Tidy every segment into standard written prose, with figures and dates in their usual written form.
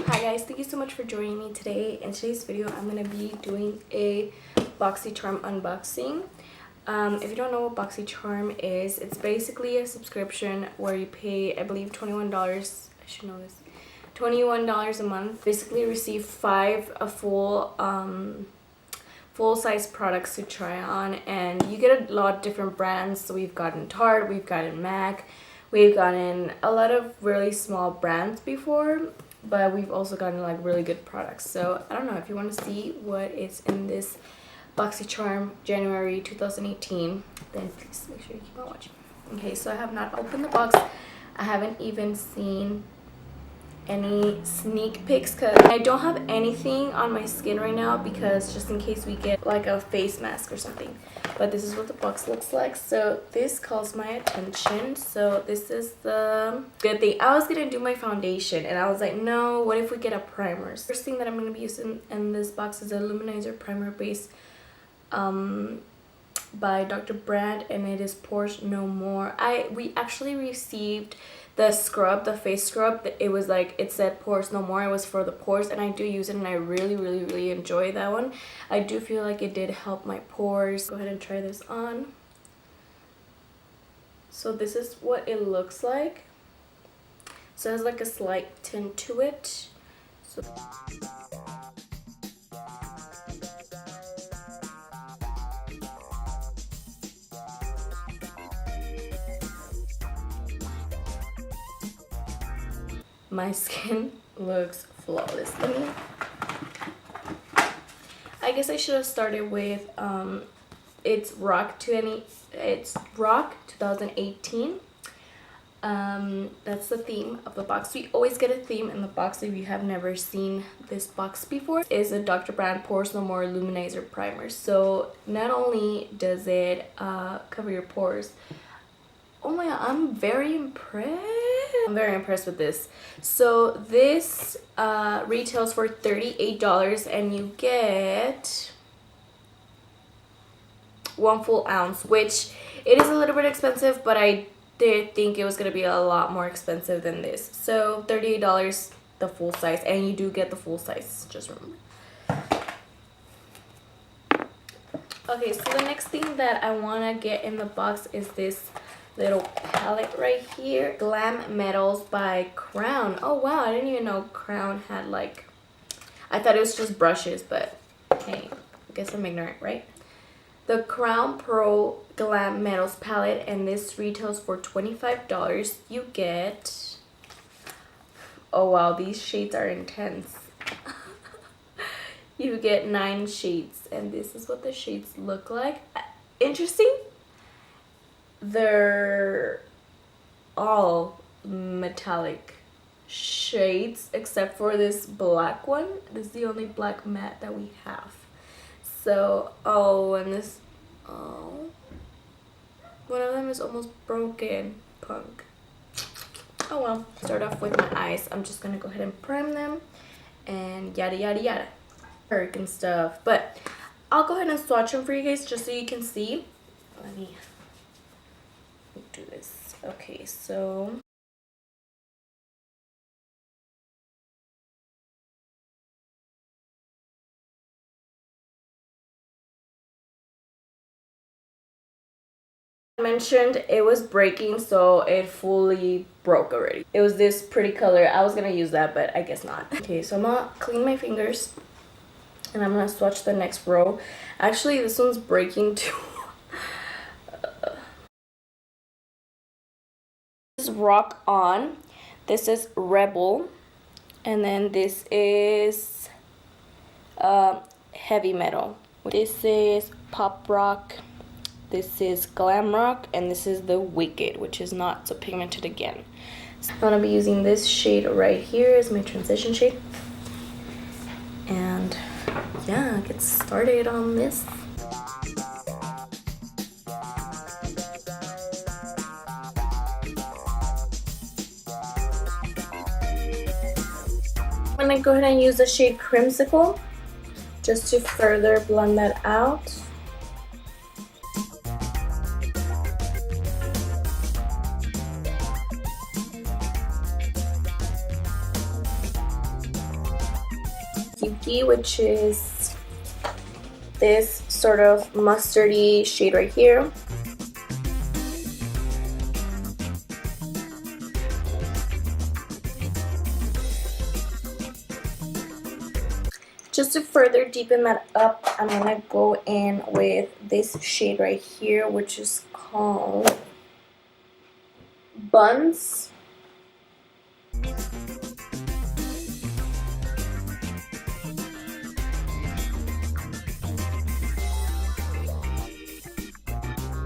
Hi guys, thank you so much for joining me today. In today's video, I'm going to be doing a Boxycharm unboxing. If you don't know what Boxycharm is, it's basically a subscription where you pay, I believe, $21. I should know this. $21 a month. Basically, receive 5 full-size products to try on, and you get a lot of different brands. So we've gotten Tarte, we've gotten MAC, we've gotten a lot of really small brands before, but we've also gotten like really good products. So I don't know, if you want to see what is in this Boxycharm January 2018, then please make sure you keep on watching. Okay, so I have not opened the box. I haven't even seen any sneak peeks because I don't have anything on my skin right now, because just in case we get like a face mask or something. But this is what the box looks like. So this calls my attention. So this is the good thing. I was gonna do my foundation and I was like, no, what if we get a primer? First thing that I'm gonna be using in this box is a luminizer primer base by Dr.Brant, and it is Pores No More. We actually received the scrub, the face scrub. It was like, it said Pores No More. It was for the pores, and I do use it and I really enjoy that one. I do feel like it did help my pores. Go ahead and try this on. So this is what it looks like. So it has like a slight tint to it. So my skin looks flawless. I guess I should have started with it's Rock 2018. That's the theme of the box. We always get a theme in the box. If you have never seen this box before, is a Dr.Brant Pores No More Luminizer Primer. So not only does it cover your pores, oh my god, I'm very impressed. I'm very impressed with this. So this retails for $38, and you get 1 full ounce, which it is a little bit expensive, but I did think it was going to be a lot more expensive than this. So $38, the full size, and you do get the full size, just remember. Okay, so the next thing that I want to get in the box is this little palette right here, Glam Metals by Crown. Oh wow, I didn't even know Crown had like, I thought it was just brushes, but hey, I guess I'm ignorant, right? The Crown Pro Glam Metals palette, and this retails for $25. You get, oh wow, these shades are intense. You get 9 shades, and this is what the shades look like. Interesting. They're all metallic shades except for this black one. This is the only black matte that we have. So, oh, and this, oh, one of them is almost broken. Punk. Oh well. Start off with my eyes. I'm just gonna go ahead and prime them and yada yada yada. Perk and stuff. But I'll go ahead and swatch them for you guys just so you can see. Let me do this. Okay, so I mentioned it was breaking, so it fully broke already. It was this pretty color. I was gonna use that, but I guess not. Okay, so I'm gonna clean my fingers and I'm gonna swatch the next row. Actually, this one's breaking too. This is Rock On, this is Rebel, and then this is Heavy Metal. This is Pop Rock, this is Glam Rock, and this is the Wicked, which is not so pigmented again. So I'm gonna be using this shade right here as my transition shade, and yeah, get started on this. I'm gonna go ahead and use the shade Crimsicle just to further blend that out. Pinky, which is this sort of mustardy shade right here. Just to further deepen that up, I'm gonna go in with this shade right here, which is called Buns.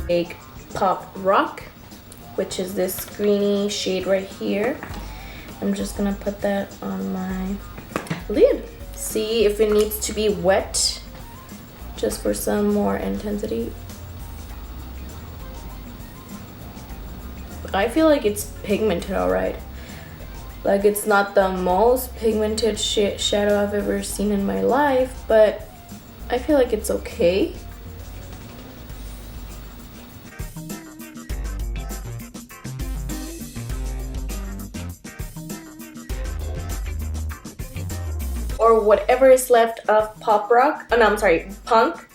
Big Pop Rock, which is this greeny shade right here. I'm just gonna put that on my lid. See if it needs to be wet, just for some more intensity. I feel like it's pigmented alright. Like, it's not the most pigmented shadow I've ever seen in my life, but I feel like it's okay. Or whatever is left of Pop Rock. Oh no, I'm sorry, Punk.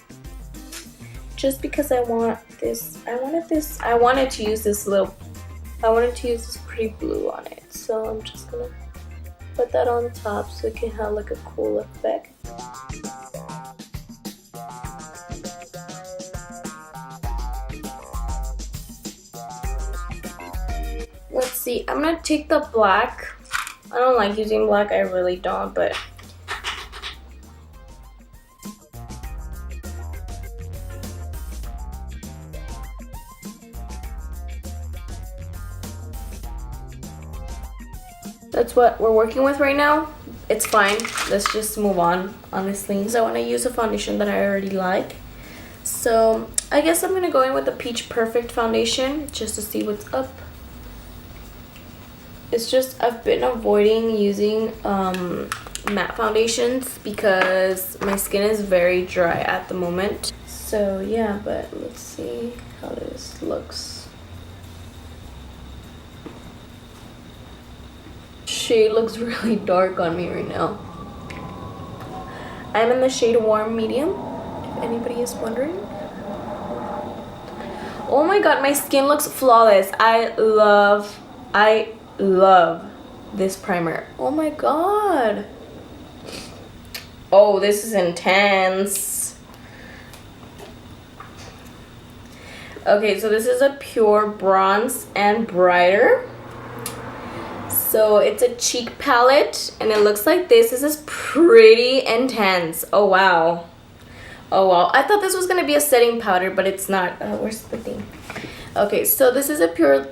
Just because I want this, I wanted to use this pretty blue on it. So I'm just gonna put that on top so it can have like a cool effect. Let's see, I'm gonna take the black. I don't like using black, I really don't, but that's what we're working with right now. It's fine. Let's just move on, honestly. So I want to use a foundation that I already like. So I guess I'm going to go in with the Peach Perfect foundation just to see what's up. It's just I've been avoiding using matte foundations because my skin is very dry at the moment. So yeah, but let's see how this looks. Shade looks really dark on me right now. I'm in the shade Warm Medium, if anybody is wondering. Oh my god, my skin looks flawless. I love this primer. Oh my god. Oh, this is intense. Okay, so this is a pure bronze and brighter. So it's a cheek palette, and it looks like this. This is pretty intense. Oh wow. Oh wow. I thought this was gonna be a setting powder, but it's not. Where's the thing? Okay, so this is a pure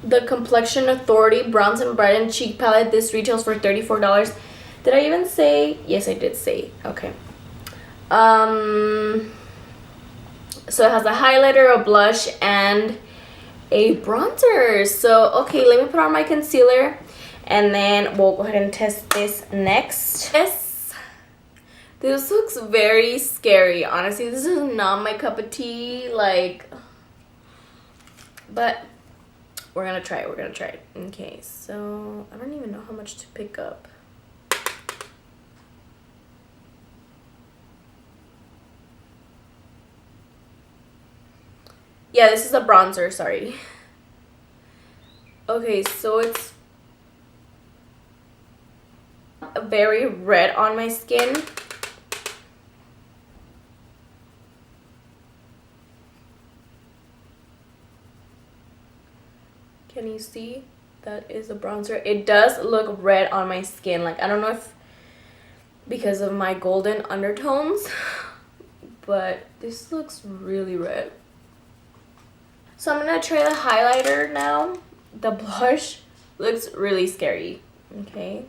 the Complexion Authority Bronze and Brighten Cheek Palette. This retails for $34. Did I even say? Yes, I did say. Okay. So it has a highlighter, a blush, and a bronzer. So okay, let me put on my concealer and then we'll go ahead and test this next. This looks very scary. Honestly, this is not my cup of tea, like, but we're gonna try it. Okay, so I don't even know how much to pick up. Yeah, this is a bronzer, sorry. Okay, so it's very red on my skin. Can you see? That is a bronzer. It does look red on my skin. Like, I don't know if because of my golden undertones, but this looks really red. So I'm gonna try the highlighter now. The blush looks really scary. Okay,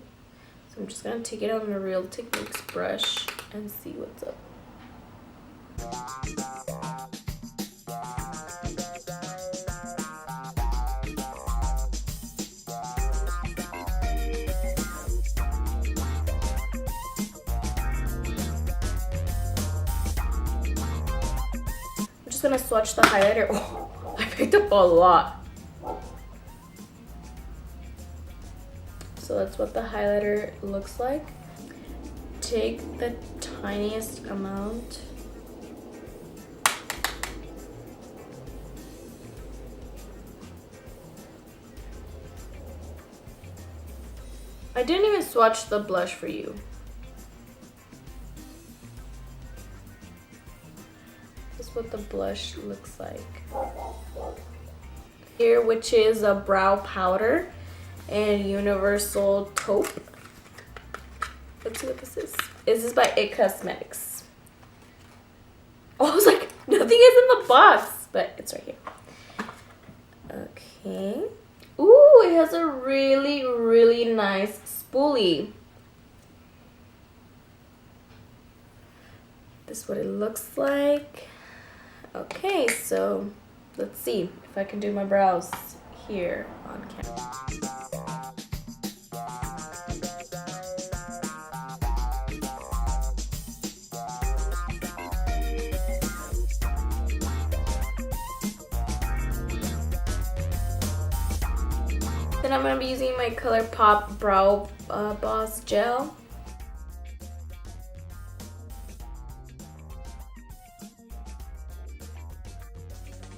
so I'm just gonna take it on the Real Techniques brush and see what's up. I'm just gonna swatch the highlighter. Oh, I picked up a lot. So that's what the highlighter looks like. take the tiniest amount. I didn't even swatch the blush for you. This is what the blush looks like. Here, which is a brow powder and universal taupe. Let's see what this is. This is by It Cosmetics. Oh, I was like, nothing is in the box, but it's right here. Okay. Ooh, it has a really, really nice spoolie. This is what it looks like. Okay, so let's see if I can do my brows here on camera. Then I'm going to be using my ColourPop Brow Boss Gel.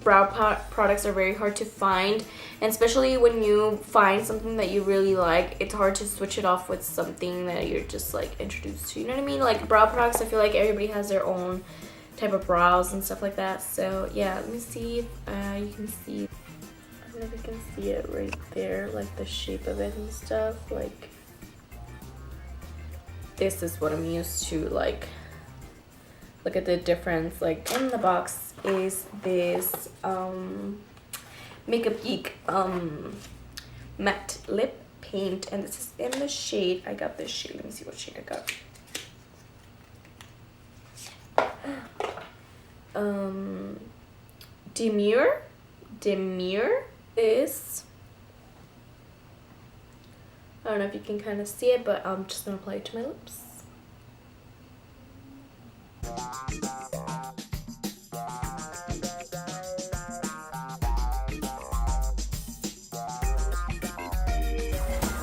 Brow products are very hard to find, and especially when you find something that you really like, it's hard to switch it off with something that you're just like introduced to, you know what I mean? Like brow products, I feel like everybody has their own type of brows and stuff like that. So yeah, let me see if you can see. I don't know if you can see it right there, like the shape of it and stuff. Like this is what I'm used to. Like look at the difference. Like in the box is this Makeup Geek matte lip paint, and this is in the shade. I got this shade. Let me see what shade I got. Demure is, I don't know if you can kind of see it, but I'm just gonna apply it to my lips.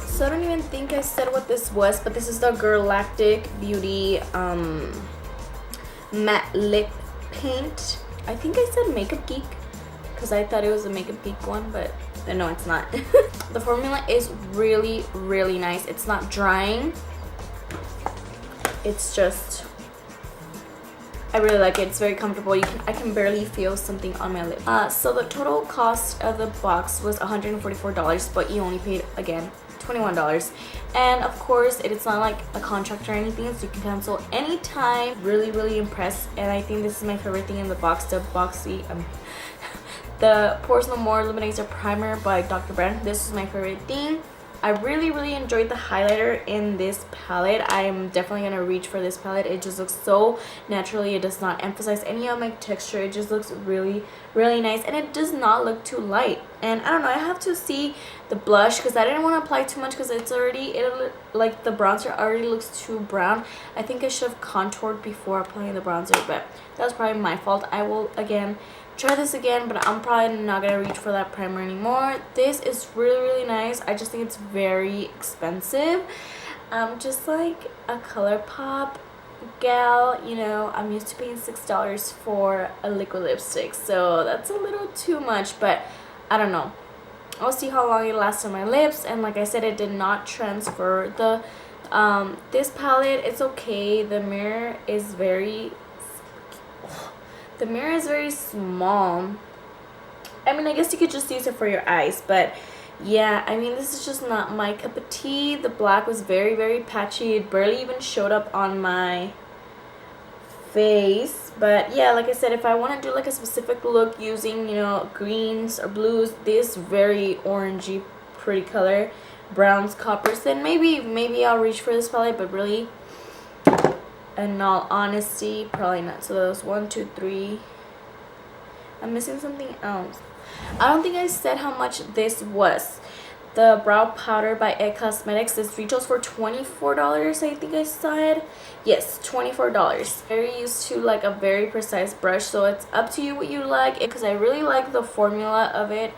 So I don't even think I said what this was, but this is the Galactic Beauty matte lip paint. I think I said Makeup Geek because I thought it was a Makeup Geek one, but no, it's not. The formula is really, really nice. It's not drying. It's just, I really like it. It's very comfortable. I can barely feel something on my lip. So the total cost of the box was $144, but you only paid, again, $21. And of course, it's not like a contract or anything, so you can cancel anytime. Really, really impressed. And I think this is my favorite thing in the box, the Pores No More Luminizer Primer by Dr. Brant. This is my favorite thing. I really, really enjoyed the highlighter in this palette. I am definitely going to reach for this palette. It just looks so naturally. It does not emphasize any of my texture. It just looks really, really nice. And it does not look too light. And I don't know, I have to see the blush because I didn't want to apply too much because it's already, like the bronzer already looks too brown. I think I should have contoured before applying the bronzer, but that was probably my fault. I will, again, try this again, but I'm probably not gonna reach for that primer anymore. This is really, really nice. I just think it's very expensive. Just like a ColourPop gal, you know, I'm used to paying $6 for a liquid lipstick, so that's a little too much, but I don't know. I'll see how long it lasts on my lips. And like I said, it did not transfer. This palette, it's okay. The mirror is very small. I mean, I guess you could just use it for your eyes, but yeah, I mean, this is just not my cup of tea. The black was very, very patchy. It barely even showed up on my face. But yeah, like I said, if I want to do like a specific look using, you know, greens or blues, this very orangey pretty color, browns, coppers, then maybe I'll reach for this palette. But really, in all honesty, probably not. So those 1, 2, 3. I'm missing something else. I don't think I said how much this was. The brow powder by It Cosmetics. This retails for $24, I think I said. Yes, $24. Very used to like a very precise brush, so it's up to you what you like. Because I really like the formula of it.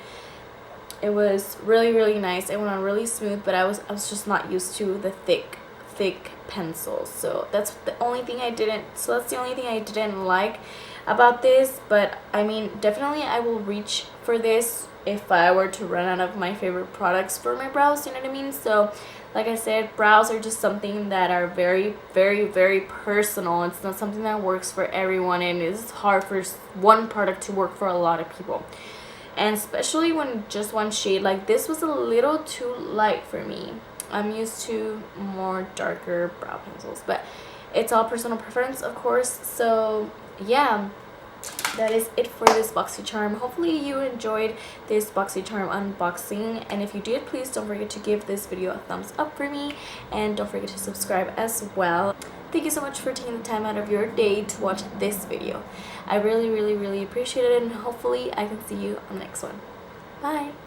It was really, really nice. It went on really smooth, but I was just not used to the thick thick pencils. So that's the only thing I didn't like about this. But I mean, definitely I will reach for this if I were to run out of my favorite products for my brows, you know what I mean? So like I said, brows are just something that are very, very, very personal. It's not something that works for everyone, and it's hard for one product to work for a lot of people. And especially when just one shade, like this was a little too light for me. I'm used to more darker brow pencils, but it's all personal preference, of course. So yeah, that is it for this Boxycharm. Hopefully you enjoyed this Boxycharm unboxing, and if you did, please don't forget to give this video a thumbs up for me, and don't forget to subscribe as well. Thank you so much for taking the time out of your day to watch this video. I really, really, really appreciate it, and hopefully I can see you on the next one. Bye!